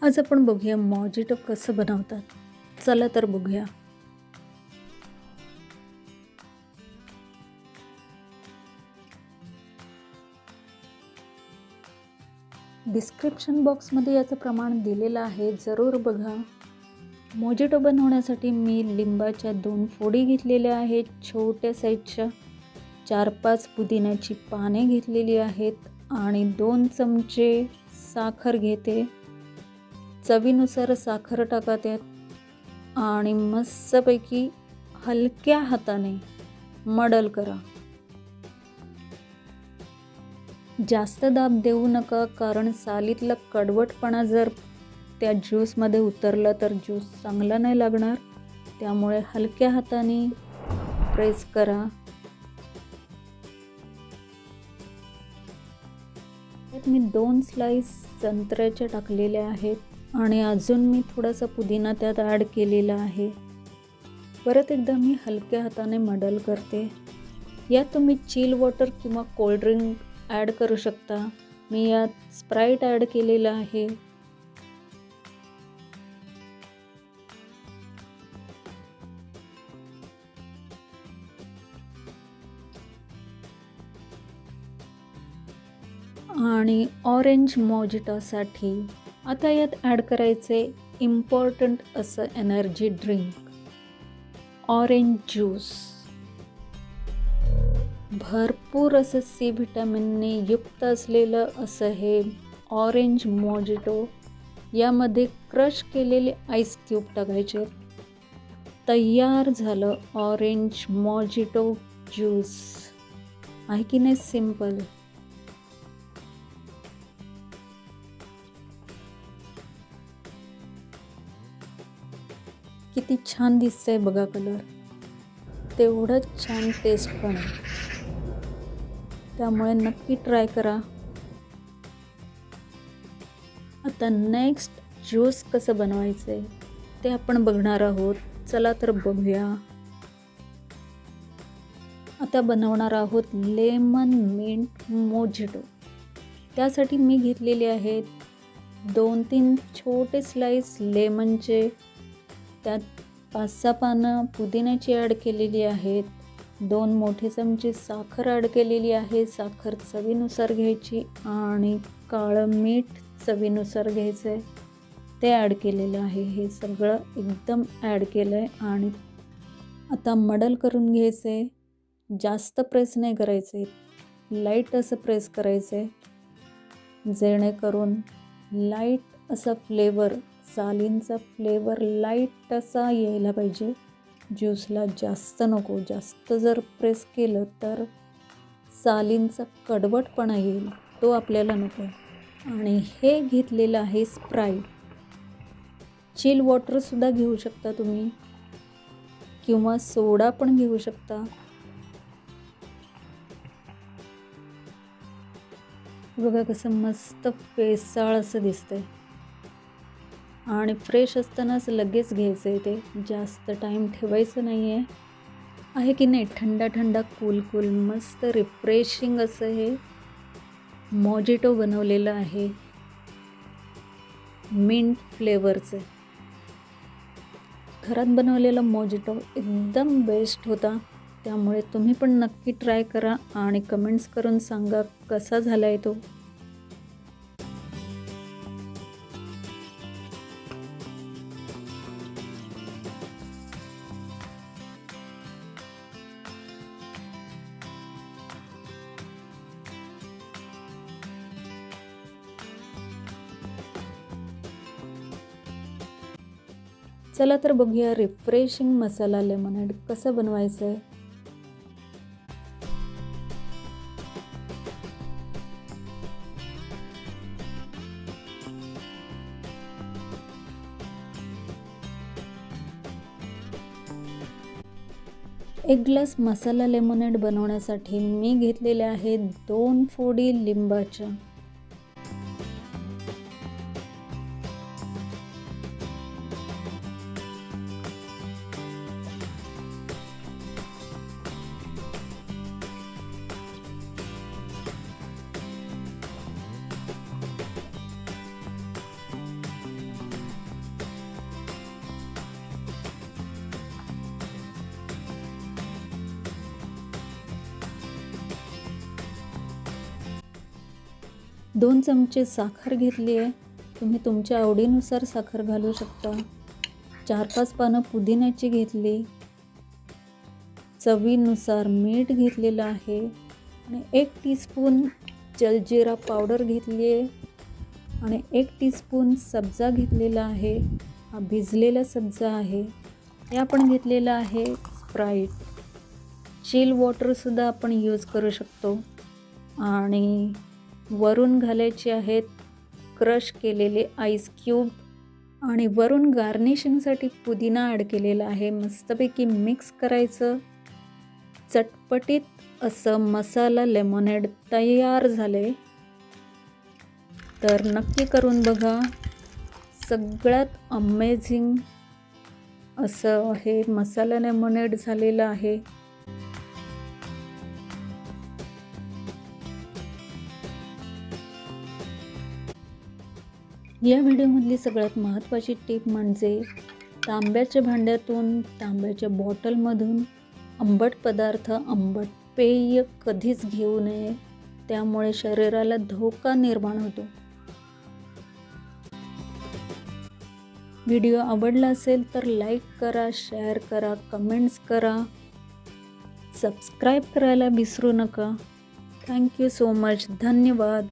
आज आपण बघूया मॉजिटो कसं बनवतात. चला तर बघूया. डिस्क्रिप्शन बॉक्समध्ये याचं प्रमाण दिलेलं आहे, जरूर बघा. मॉजिटो बनवण्यासाठी मी लिंबाच्या 2 फोडी घेतलेल्या आहेत, छोट्या साईजच्या. 4-5 पुदिन्याची पाने घेतलेली आहेत आणि 2 चमचे साखर घेते. चवीनुसार साखर टाका त्यात आणि मस्तपैकी हलक्या हाताने मडल करा. जास्त दाब देऊ नका, कारण सालीतला कडवटपणा जर त्या ज्यूसमध्ये उतरला तर ज्यूस चांगला नाही लागणार. त्यामुळे हलक्या हाताने प्रेस करा. मी 2 स्लाइस संत्र्याच्या टाकलेल्या आहेत आणि अजून मी थोडासा पुदिना त्यात ॲड केलेला आहे. परत एकदा मी हलक्या हाताने मडल करते. यात तुम्ही चिल वॉटर किंवा कोल्ड ड्रिंक ॲड करू शकता. मी यात स्प्राईट ॲड केलेला आहे. आणि ऑरेंज मॉजिटोसाठी आता यात ॲड करायचे इम्पॉर्टंट असं एनर्जी ड्रिंक, ऑरेंज ज्यूस. भरपूर असं सी व्हिटॅमिनने युक्त असलेलं असं हे ऑरेंज मॉजिटो. यामध्ये क्रश केलेले आईस क्यूब टाकायचे. तयार झालं ऑरेंज मॉजिटो ज्यूस. आहे की नाही सिम्पल. किती छान दिसतंय बघा कलर. तेवढंच छान टेस्ट पण आहे. त्यामुळे नक्की ट्राय करा. आता नेक्स्ट ज्यूस कसं बनवायचं आहे ते आपण बघणार आहोत. चला तर बघूया. आता बनवणार आहोत लेमन मिंट मॉजिटो. त्यासाठी मी घेतलेले आहेत 2-3 छोटे स्लाइस लेमनचे. त्यात 5-6 पानं पुदिन्याची ॲड केलेली आहेत. 2 मोठे चमचे साखर ॲड केलेली आहे. साखर चवीनुसार घ्यायची आणि काळं मीठ चवीनुसार घ्यायचं आहे, ते ॲड केलेलं आहे. हे सगळं एकदम ॲड केलं आहे आणि आता मडल करून घ्यायचं आहे. जास्त प्रेस नाही करायचं आहे, लाईट असं प्रेस करायचं आहे, जेणेकरून लाईट असा फ्लेवर, सालींचा फ्लेवर लाईट असा यायला पाहिजे ज्यूसला. जास्त नको. जास्त जर प्रेस केलं तर सालींचा कडवटपणा येईल, तो आपल्याला नको. आणि हे घेतलेलं आहे स्प्राईट. चिल वॉटरसुद्धा घेऊ शकता तुम्ही किंवा सोडा पण घेऊ शकता. बघा कसं मस्त पेसाळ असं दिसतंय. आणि फ्रेश असतानाच लगेच घ्यायचं आहे ते, जास्त टाईम ठेवायचं नाही आहे. आहे की नाही. थंडा थंडा कूल कूल मस्त रिफ्रेशिंग असं हे मॉजिटो बनवलेलं आहे मिंट फ्लेवरचं. घरात बनवलेला मॉजिटो एकदम बेस्ट होता. त्यामुळे तुम्ही पण नक्की ट्राय करा आणि कमेंट्स करून सांगा कसा झाला आहे तो. चला तर बघूया रिफ्रेशिंग मसाला लेमनेड कसं बनवायचं आहे. एक ग्लास मसाला लेमनेड बनवण्यासाठी मी घेतलेले आहेत 2 फोडी लिंबाच्या. 2 चमचे साखर घेतली आहे. तुम्ही तुमच्या आवडीनुसार साखर घालू शकता. 4-5 पानं पुदिन्याची घेतली. चवीनुसार मीठ घेतलेलं आहे आणि 1 टीस्पून जलजिरा पावडर घेतली आहे आणि 1 टीस्पून सब्जा घेतलेला आहे. हा भिजलेला सब्जा आहे. हे आपण घेतलेलं आहे स्प्राईट. चिल वॉटरसुद्धा आपण यूज करू शकतो. आणि वरून घालायचे आहेत क्रश केलेले आईस क्यूब आणि वरून गार्निशिंगसाठी पुदिना ॲड केलेला आहे. मस्तपैकी मिक्स करायचं. चटपटीत असं मसाला लेमोनेड तयार झाले. तर नक्की करून बघा. सगळ्यात अमेझिंग असं हे मसाला लेमोनेड झालेलं आहे. या व्हिडिओमधली सगळ्यात महत्त्वाची टीप म्हणजे तांब्याच्या भांड्यातून, तांब्याच्या बॉटलमधून आंबट पदार्थ, आंबट पेय कधीच घेऊ नये. त्यामुळे शरीराला धोका निर्माण होतो. व्हिडिओ आवडला असेल तर लाईक करा, शेअर करा, कमेंट्स करा. सबस्क्राईब करायला विसरू नका. Thank you so much. धन्यवाद.